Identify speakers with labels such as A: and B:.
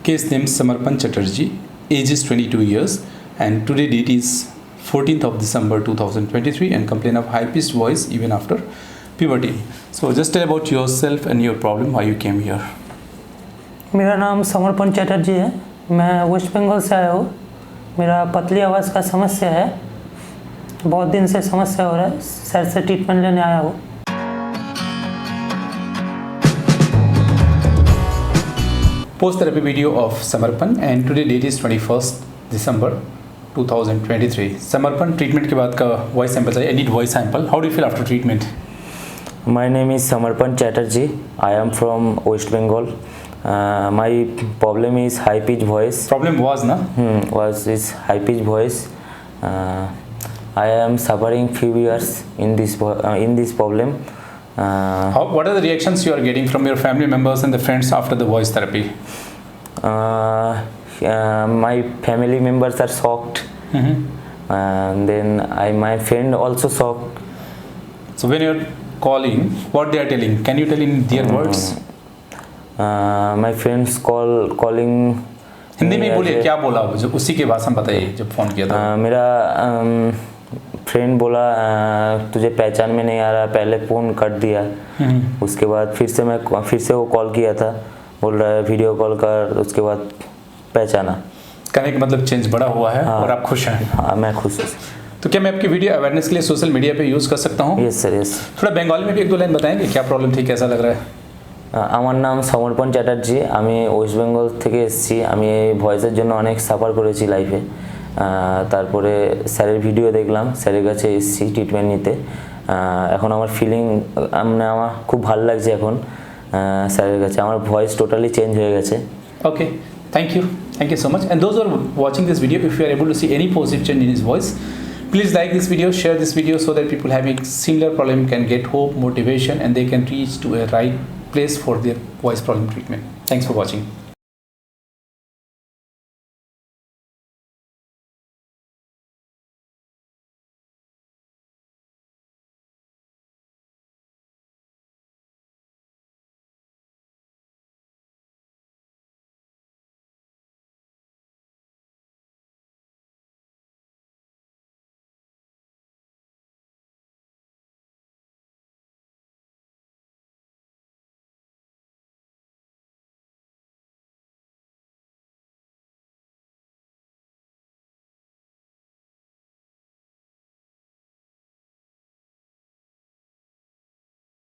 A: Case name Samarpan Chatterjee, age is 22 years, and today date is 14th of December 2023, and complain of high-pitched voice even after puberty. So just tell about yourself and your problem, why you came here.
B: मेरा नाम समर्पण चटर्जी है। मैं waste Bengal से आया हूँ। मेरा पतली आवाज़ का समस्या है, बहुत दिन से समस्या हो रहा है, सर से ट्रीटमेंट लेने आया हूँ।
A: Post therapy video of Samarpan, and today date is 21st December 2023. Samarpan, treatment के बाद का voice sample चाहिए. I need voice sample. How do you feel after treatment?
C: My name is Samarpan Chatterjee. I am from West Bengal. My problem is high pitch voice.
A: Problem was na?
C: Was high pitch voice. I am suffering few years in this problem.
A: What are the reactions you are getting from your family members and the friends after the voice therapy?
C: My family members are shocked, and then my friend also shocked.
A: So when you're calling, what they are telling? Can you tell in their words?
C: My friends calling.
A: Hindi में बोलिए, क्या बोला जो उसी के भाषा में बताइए जब फोन किया था।
C: मेरा फ्रेंड बोला तुझे पहचान में नहीं आ रहा, पहले फ़ोन काट दिया। उसके बाद फिर से वो कॉल किया था, बोल रहा है वीडियो कॉल कर, उसके बाद पहचाना।
A: कहने का मतलब चेंज बड़ा हुआ है।
C: हाँ,
A: और आप खुश हैं?
C: हाँ, मैं खुश हूँ।
A: तो क्या मैं आपकी वीडियो अवेयरनेस के लिए सोशल मीडिया पे यूज़ कर सकता हूँ?
C: Yes sir, yes.
A: थोड़ा बंगाली में भी एक दो लाइन बताएंगे, क्या प्रॉब्लम थी, कैसा लग रहा है?
C: আমার নাম সমর্পণ চ্যাটার্জি। আমি ওয়েস্ট বেঙ্গল থেকে এসেছি। আমি এই ভয়েসের জন্য অনেক সাফার করেছি লাইফে। তারপরে স্যারের ভিডিও দেখলাম, স্যারের কাছে এসেছি ট্রিটমেন্ট নিতে। এখন আমার ফিলিং আমার খুব ভালো লাগছে এখন স্যারের কাছে। আমার ভয়েস টোটালি চেঞ্জ হয়ে গেছে।
A: Okay, thank you so much. And those are watching this video, if you are able to see any positive change in his voice, please like this video, share this video, so that people having similar problem can get hope, motivation, and they can reach to a right place for their voice problem treatment. Thanks for watching.